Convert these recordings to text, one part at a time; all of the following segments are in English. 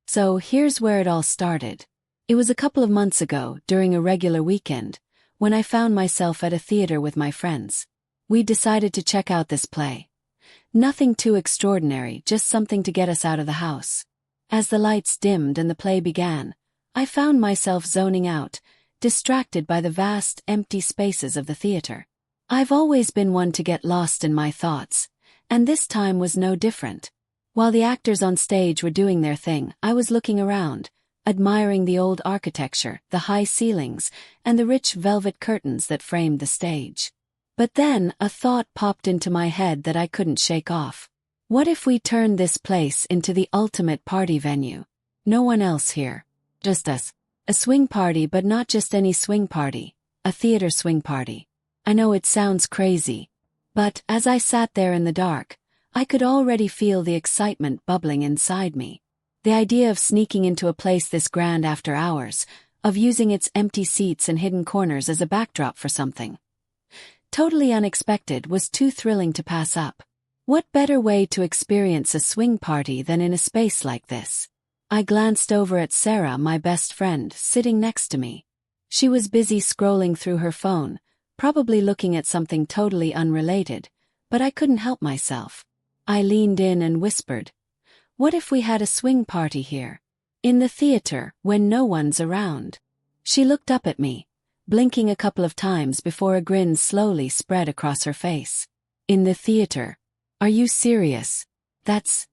So here's where it all started. It was a couple of months ago, during a regular weekend, when I found myself at a theater with my friends. We decided to check out this play. Nothing too extraordinary, just something to get us out of the house. As the lights dimmed and the play began, I found myself zoning out, distracted by the vast, empty spaces of the theater. I've always been one to get lost in my thoughts, and this time was no different. While the actors on stage were doing their thing, I was looking around, admiring the old architecture, the high ceilings, and the rich velvet curtains that framed the stage. But then, a thought popped into my head that I couldn't shake off. What if we turned this place into the ultimate party venue? No one else here. Just us. A swing party, but not just any swing party. A theater swing party. I know it sounds crazy, but as I sat there in the dark, I could already feel the excitement bubbling inside me. The idea of sneaking into a place this grand after hours, of using its empty seats and hidden corners as a backdrop for something totally unexpected, was too thrilling to pass up. What better way to experience a swing party than in a space like this? I glanced over at Sarah, my best friend, sitting next to me. She was busy scrolling through her phone, probably looking at something totally unrelated, but I couldn't help myself. I leaned in and whispered, "What if we had a swing party here? In the theater, when no one's around?" She looked up at me, blinking a couple of times before a grin slowly spread across her face. "In the theater? Are you serious? That's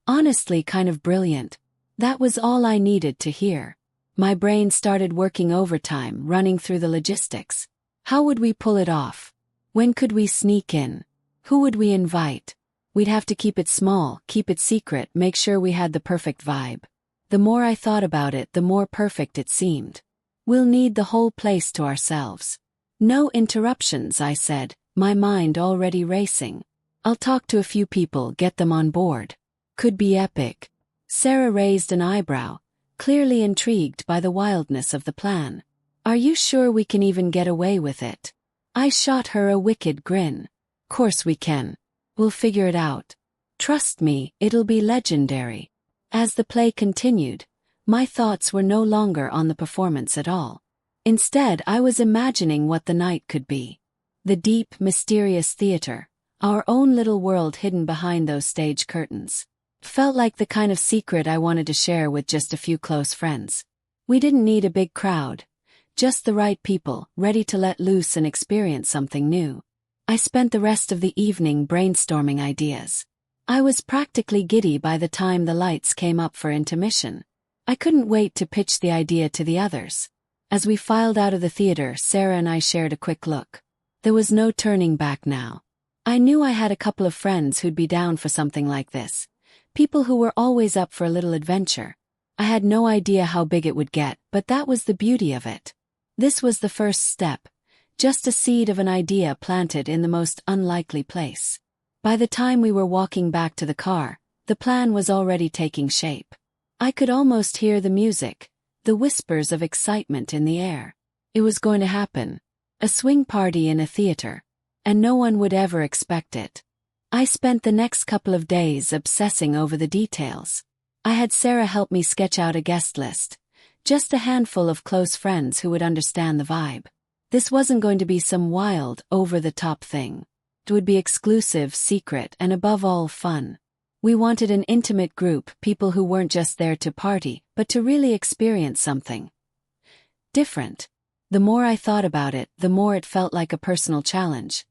honestly kind of brilliant." That was all I needed to hear. My brain started working overtime, running through the logistics. How would we pull it off? When could we sneak in? Who would we invite? We'd have to keep it small, keep it secret, make sure we had the perfect vibe. The more I thought about it, the more perfect it seemed. We'll need the whole place to ourselves. No interruptions, I said, my mind already racing. I'll talk to a few people, get them on board. Could be epic. Sarah raised an eyebrow, clearly intrigued by the wildness of the plan. Are you sure we can even get away with it? I shot her a wicked grin. Course we can. We'll figure it out. Trust me, it'll be legendary. As the play continued, my thoughts were no longer on the performance at all. Instead, I was imagining what the night could be. The deep, mysterious theater, our own little world hidden behind those stage curtains. Felt like the kind of secret I wanted to share with just a few close friends. We didn't need a big crowd, just the right people, ready to let loose and experience something new. I spent the rest of the evening brainstorming ideas. I was practically giddy by the time the lights came up for intermission. I couldn't wait to pitch the idea to the others. As we filed out of the theater, Sarah and I shared a quick look. There was no turning back now. I knew I had a couple of friends who'd be down for something like this. People who were always up for a little adventure. I had no idea how big it would get, but that was the beauty of it. This was the first step, just a seed of an idea planted in the most unlikely place. By the time we were walking back to the car, the plan was already taking shape. I could almost hear the music, the whispers of excitement in the air. It was going to happen. A swing party in a theater. And no one would ever expect it. I spent the next couple of days obsessing over the details. I had Sarah help me sketch out a guest list. Just a handful of close friends who would understand the vibe. This wasn't going to be some wild, over-the-top thing. It would be exclusive, secret, and above all, fun. We wanted an intimate group, people who weren't just there to party, but to really experience something different. The more I thought about it, the more it felt like a personal challenge.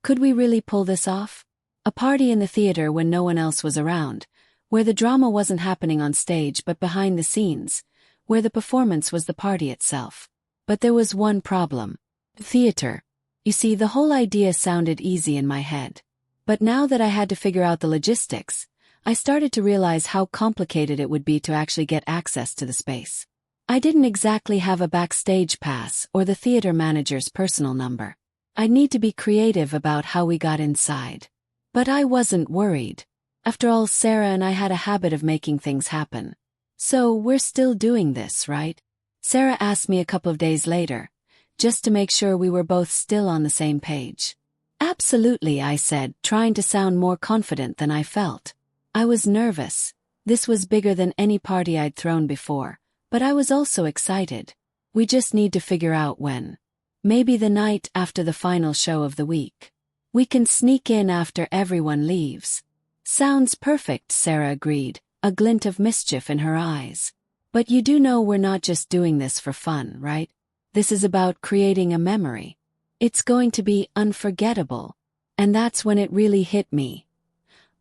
Could we really pull this off? A party in the theater when no one else was around, where the drama wasn't happening on stage but behind the scenes, where the performance was the party itself. But there was one problem. Theater. You see, the whole idea sounded easy in my head. But now that I had to figure out the logistics, I started to realize how complicated it would be to actually get access to the space. I didn't exactly have a backstage pass or the theater manager's personal number. I'd need to be creative about how we got inside. But I wasn't worried. After all, Sarah and I had a habit of making things happen. So we're still doing this, right? Sarah asked me a couple of days later, just to make sure we were both still on the same page. Absolutely, I said, trying to sound more confident than I felt. I was nervous. This was bigger than any party I'd thrown before, but I was also excited. We just need to figure out when. Maybe the night after the final show of the week. We can sneak in after everyone leaves. Sounds perfect, Sarah agreed, a glint of mischief in her eyes. But you do know we're not just doing this for fun, right? This is about creating a memory. It's going to be unforgettable. And that's when it really hit me.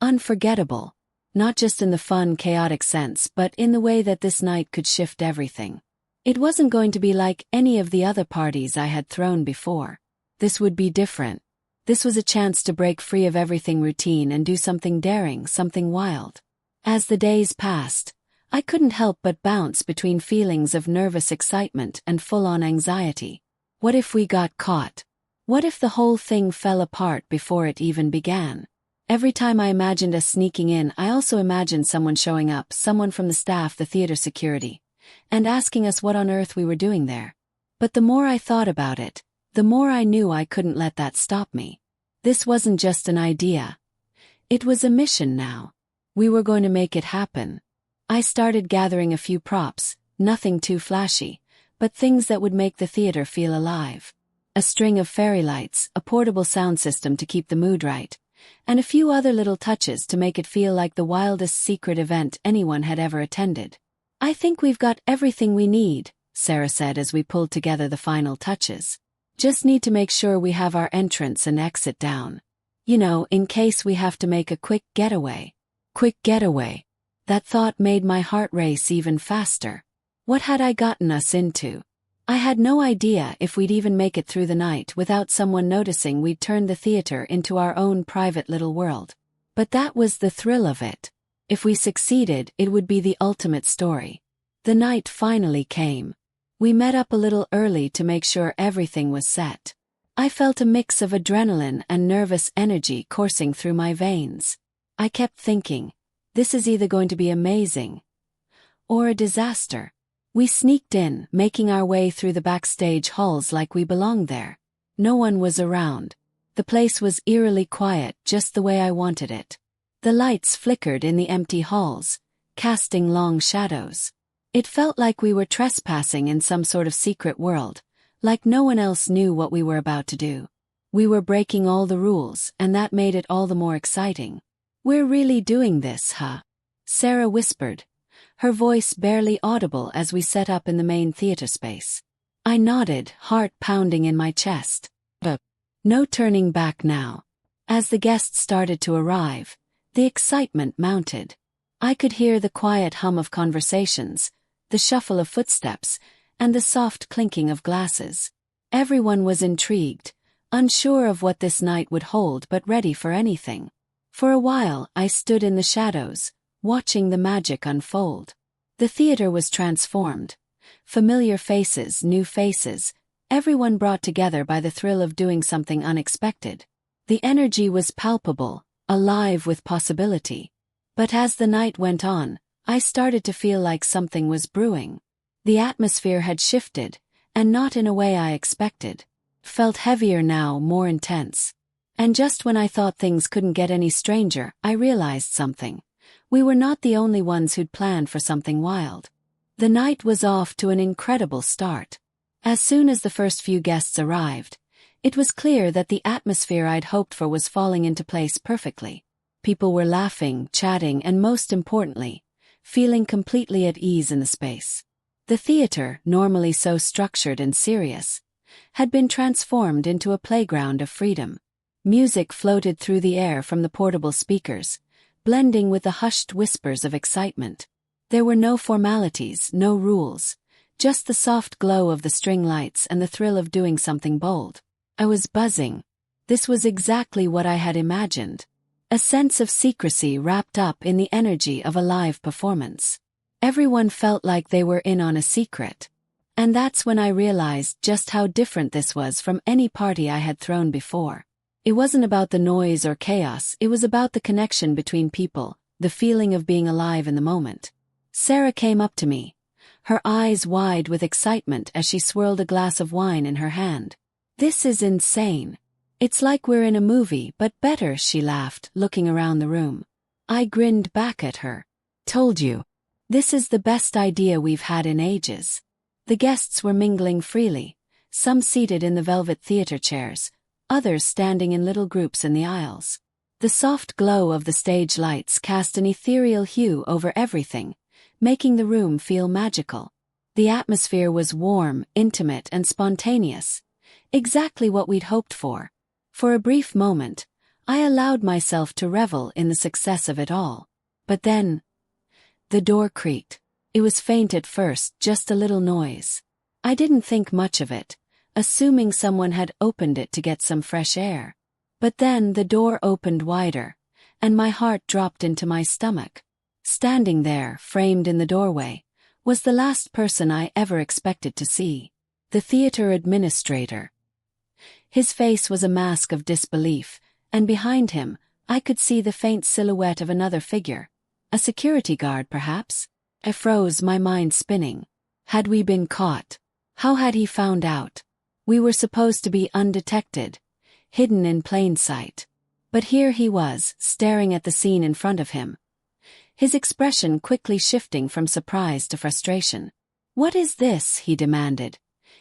Unforgettable. Not just in the fun, chaotic sense, but in the way that this night could shift everything. It wasn't going to be like any of the other parties I had thrown before. This would be different. This was a chance to break free of everything routine and do something daring, something wild. As the days passed, I couldn't help but bounce between feelings of nervous excitement and full-on anxiety. What if we got caught? What if the whole thing fell apart before it even began? Every time I imagined us sneaking in, I also imagined someone showing up, someone from the staff, the theater security, and asking us what on earth we were doing there. But the more I thought about it, the more I knew I couldn't let that stop me. This wasn't just an idea. It was a mission now. We were going to make it happen. I started gathering a few props, nothing too flashy, but things that would make the theater feel alive. A string of fairy lights, a portable sound system to keep the mood right, and a few other little touches to make it feel like the wildest secret event anyone had ever attended. I think we've got everything we need, Sarah said as we pulled together the final touches. Just need to make sure we have our entrance and exit down. You know, in case we have to make a quick getaway. Quick getaway. That thought made my heart race even faster. What had I gotten us into? I had no idea if we'd even make it through the night without someone noticing we'd turned the theater into our own private little world. But that was the thrill of it. If we succeeded, it would be the ultimate story. The night finally came. We met up a little early to make sure everything was set. I felt a mix of adrenaline and nervous energy coursing through my veins. I kept thinking, this is either going to be amazing or a disaster. We sneaked in, making our way through the backstage halls like we belonged there. No one was around. The place was eerily quiet, just the way I wanted it. The lights flickered in the empty halls, casting long shadows. It felt like we were trespassing in some sort of secret world, like no one else knew what we were about to do. We were breaking all the rules, and that made it all the more exciting. We're really doing this, huh? Sarah whispered, her voice barely audible as we set up in the main theater space. I nodded, heart pounding in my chest. No turning back now. As the guests started to arrive, the excitement mounted. I could hear the quiet hum of conversations, the shuffle of footsteps, and the soft clinking of glasses. Everyone was intrigued, unsure of what this night would hold but ready for anything. For a while I stood in the shadows, watching the magic unfold. The theater was transformed. Familiar faces, new faces, everyone brought together by the thrill of doing something unexpected. The energy was palpable, alive with possibility. But as the night went on, I started to feel like something was brewing. The atmosphere had shifted, and not in a way I expected. Felt heavier now, more intense. And just when I thought things couldn't get any stranger, I realized something. We were not the only ones who'd planned for something wild. The night was off to an incredible start. As soon as the first few guests arrived, it was clear that the atmosphere I'd hoped for was falling into place perfectly. People were laughing, chatting, and most importantly, feeling completely at ease in the space. The theater, normally so structured and serious, had been transformed into a playground of freedom. Music floated through the air from the portable speakers, blending with the hushed whispers of excitement. There were no formalities, no rules, just the soft glow of the string lights and the thrill of doing something bold. I was buzzing. This was exactly what I had imagined. A sense of secrecy wrapped up in the energy of a live performance. Everyone felt like they were in on a secret. And that's when I realized just how different this was from any party I had thrown before. It wasn't about the noise or chaos, it was about the connection between people, the feeling of being alive in the moment. Sarah came up to me, her eyes wide with excitement as she swirled a glass of wine in her hand. This is insane. It's like we're in a movie, but better, she laughed, looking around the room. I grinned back at her. Told you. This is the best idea we've had in ages. The guests were mingling freely, some seated in the velvet theater chairs, others standing in little groups in the aisles. The soft glow of the stage lights cast an ethereal hue over everything, making the room feel magical. The atmosphere was warm, intimate, and spontaneous, exactly what we'd hoped for. For a brief moment, I allowed myself to revel in the success of it all. But then, the door creaked. It was faint at first, just a little noise. I didn't think much of it, assuming someone had opened it to get some fresh air. But then the door opened wider, and my heart dropped into my stomach. Standing there, framed in the doorway, was the last person I ever expected to see. The theater administrator. His face was a mask of disbelief, and behind him, I could see the faint silhouette of another figure. A security guard, perhaps? I froze, my mind spinning. Had we been caught? How had he found out? We were supposed to be undetected, hidden in plain sight. But here he was, staring at the scene in front of him. His expression quickly shifting from surprise to frustration. "What is this?" he demanded,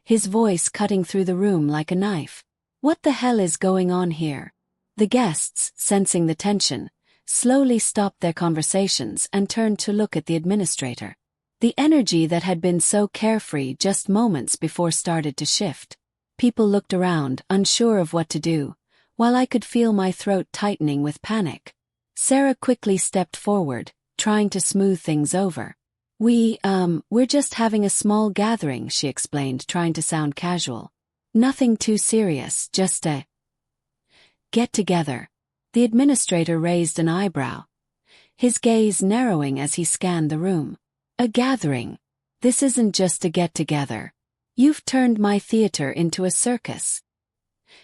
his voice cutting through the room like a knife. "What the hell is going on here?" The guests, sensing the tension, slowly stopped their conversations and turned to look at the administrator. The energy that had been so carefree just moments before started to shift. People looked around, unsure of what to do, while I could feel my throat tightening with panic. Sarah quickly stepped forward, trying to smooth things over. We're just having a small gathering," she explained, trying to sound casual. "Nothing too serious, just a get-together." The administrator raised an eyebrow, his gaze narrowing as he scanned the room. "A gathering? This isn't just a get-together. You've turned my theater into a circus."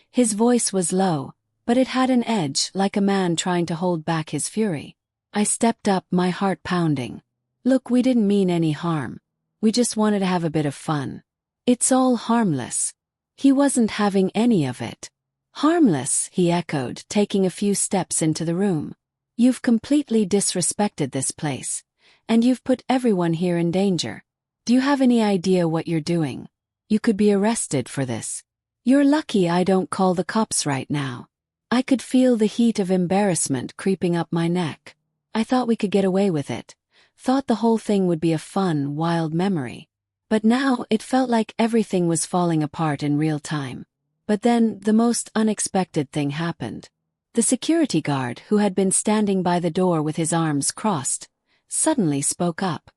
His voice was low, but it had an edge, like a man trying to hold back his fury. I stepped up, my heart pounding. "Look, we didn't mean any harm. We just wanted to have a bit of fun. It's all harmless." He wasn't having any of it. "Harmless," he echoed, taking a few steps into the room. "You've completely disrespected this place, and you've put everyone here in danger. Do you have any idea what you're doing? You could be arrested for this. You're lucky I don't call the cops right now." I could feel the heat of embarrassment creeping up my neck. I thought we could get away with it, thought the whole thing would be a fun, wild memory. But now it felt like everything was falling apart in real time. But then, the most unexpected thing happened. The security guard, who had been standing by the door with his arms crossed, suddenly spoke up.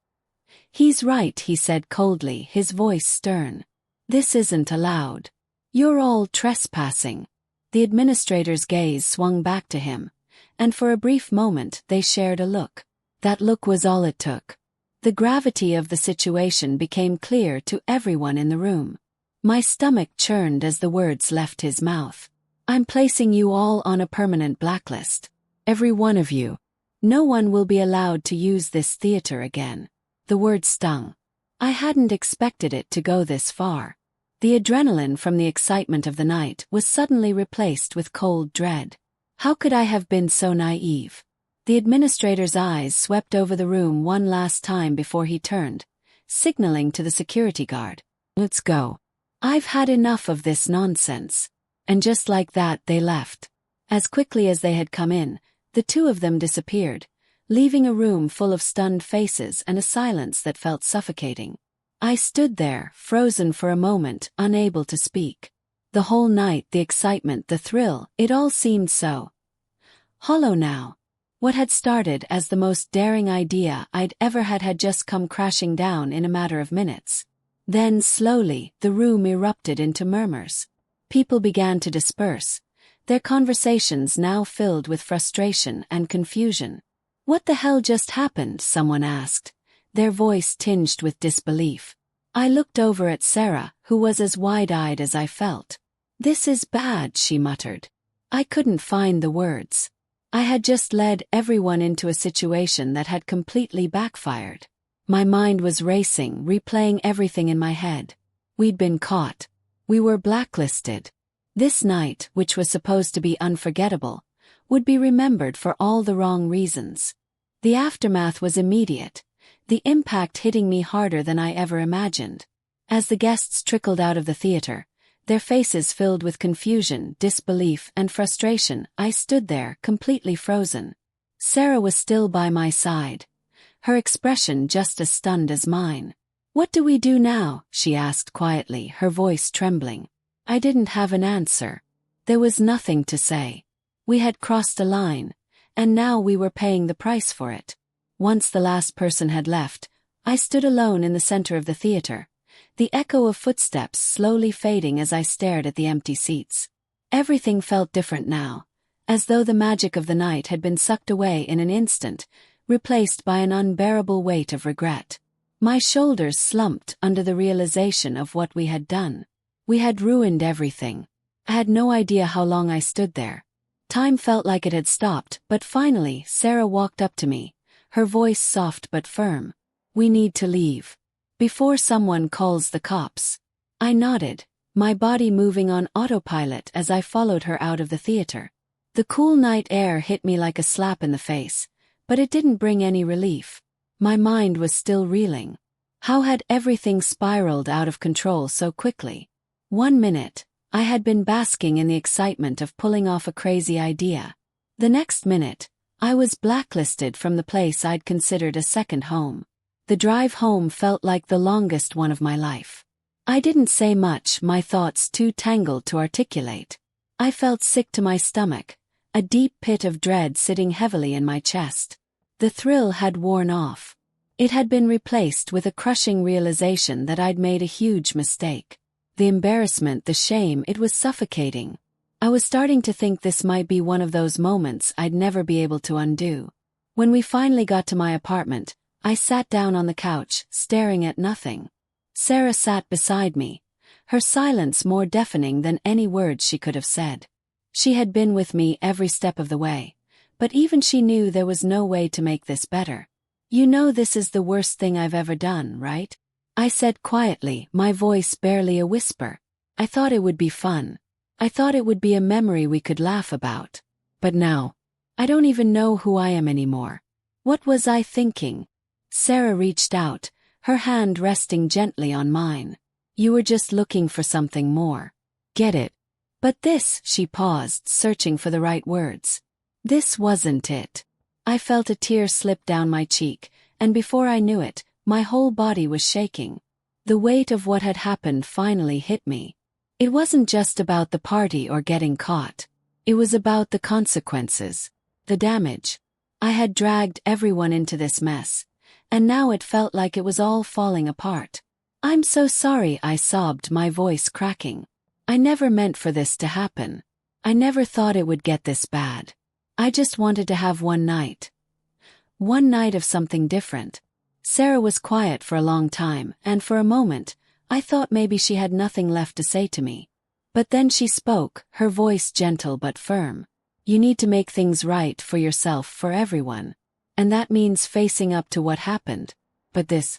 "He's right," he said coldly, his voice stern. "This isn't allowed. You're all trespassing." The administrator's gaze swung back to him, and for a brief moment they shared a look. That look was all it took. The gravity of the situation became clear to everyone in the room. My stomach churned as the words left his mouth. "I'm placing you all on a permanent blacklist. Every one of you. No one will be allowed to use this theater again." The word stung. I hadn't expected it to go this far. The adrenaline from the excitement of the night was suddenly replaced with cold dread. How could I have been so naive? The administrator's eyes swept over the room one last time before he turned, signaling to the security guard. "Let's go. I've had enough of this nonsense." And just like that they left. As quickly as they had come in, the two of them disappeared, leaving a room full of stunned faces and a silence that felt suffocating. I stood there, frozen for a moment, unable to speak. The whole night, the excitement, the thrill, it all seemed so hollow now. What had started as the most daring idea I'd ever had just come crashing down in a matter of minutes. Then, slowly, the room erupted into murmurs. People began to disperse, their conversations now filled with frustration and confusion. "What the hell just happened?" someone asked, their voice tinged with disbelief. I looked over at Sarah, who was as wide-eyed as I felt. "This is bad," she muttered. I couldn't find the words. I had just led everyone into a situation that had completely backfired. My mind was racing, replaying everything in my head. We'd been caught. We were blacklisted. This night, which was supposed to be unforgettable, would be remembered for all the wrong reasons. The aftermath was immediate, the impact hitting me harder than I ever imagined. As the guests trickled out of the theater, their faces filled with confusion, disbelief, and frustration, I stood there, completely frozen. Sarah was still by my side, her expression just as stunned as mine. "What do we do now?" she asked quietly, her voice trembling. I didn't have an answer. There was nothing to say. We had crossed a line, and now we were paying the price for it. Once the last person had left, I stood alone in the center of the theater, the echo of footsteps slowly fading as I stared at the empty seats. Everything felt different now, as though the magic of the night had been sucked away in an instant, replaced by an unbearable weight of regret. My shoulders slumped under the realization of what we had done. We had ruined everything. I had no idea how long I stood there. Time felt like it had stopped, but finally Sarah walked up to me, her voice soft but firm. "We need to leave. Before someone calls the cops." I nodded, my body moving on autopilot as I followed her out of the theater. The cool night air hit me like a slap in the face, but it didn't bring any relief. My mind was still reeling. How had everything spiraled out of control so quickly? 1 minute, I had been basking in the excitement of pulling off a crazy idea. The next minute, I was blacklisted from the place I'd considered a second home. The drive home felt like the longest one of my life. I didn't say much, my thoughts too tangled to articulate. I felt sick to my stomach, a deep pit of dread sitting heavily in my chest. The thrill had worn off. It had been replaced with a crushing realization that I'd made a huge mistake. The embarrassment, the shame, it was suffocating. I was starting to think this might be one of those moments I'd never be able to undo. When we finally got to my apartment, I sat down on the couch, staring at nothing. Sarah sat beside me, her silence more deafening than any words she could have said. She had been with me every step of the way, but even she knew there was no way to make this better. "You know this is the worst thing I've ever done, right?" I said quietly, my voice barely a whisper. "I thought it would be fun. I thought it would be a memory we could laugh about. But now, I don't even know who I am anymore. What was I thinking?" Sarah reached out, her hand resting gently on mine. "You were just looking for something more. Get it? But this," she paused, searching for the right words. "This wasn't it." I felt a tear slip down my cheek, and before I knew it, my whole body was shaking. The weight of what had happened finally hit me. It wasn't just about the party or getting caught. It was about the consequences, the damage. I had dragged everyone into this mess, and now it felt like it was all falling apart. "I'm so sorry," I sobbed, my voice cracking. "I never meant for this to happen. I never thought it would get this bad. I just wanted to have one night. One night of something different." Sarah was quiet for a long time, and for a moment, I thought maybe she had nothing left to say to me. But then she spoke, her voice gentle but firm. "You need to make things right for yourself, for everyone. And that means facing up to what happened. But this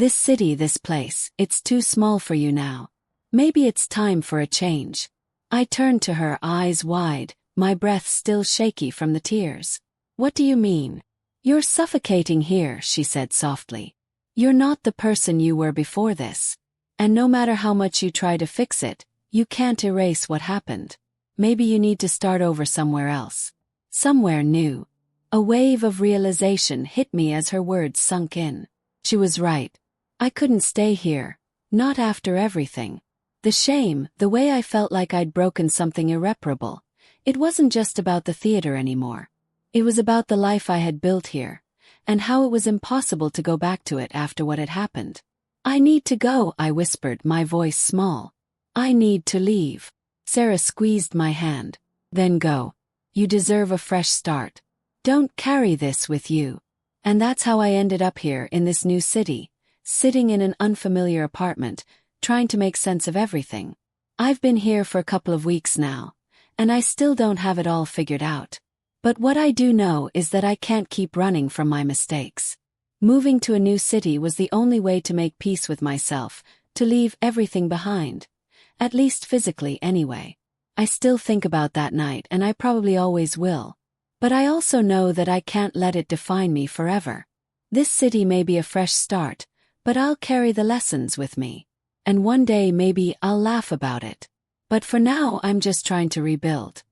city, this place, it's too small for you now. Maybe it's time for a change." I turned to her, eyes wide, my breath still shaky from the tears. "What do you mean?" "You're suffocating here," she said softly. "You're not the person you were before this. And no matter how much you try to fix it, you can't erase what happened. Maybe you need to start over somewhere else. Somewhere new." A wave of realization hit me as her words sunk in. She was right. I couldn't stay here. Not after everything. The shame, the way I felt like I'd broken something irreparable. It wasn't just about the theater anymore. It was about the life I had built here, and how it was impossible to go back to it after what had happened. "I need to go," I whispered, my voice small. "I need to leave." Sarah squeezed my hand. "Then go. You deserve a fresh start. Don't carry this with you." And that's how I ended up here in this new city, sitting in an unfamiliar apartment, trying to make sense of everything. I've been here for a couple of weeks now, and I still don't have it all figured out. But what I do know is that I can't keep running from my mistakes. Moving to a new city was the only way to make peace with myself, to leave everything behind. At least physically anyway. I still think about that night, and I probably always will. But I also know that I can't let it define me forever. This city may be a fresh start, but I'll carry the lessons with me. And one day maybe I'll laugh about it. But for now I'm just trying to rebuild.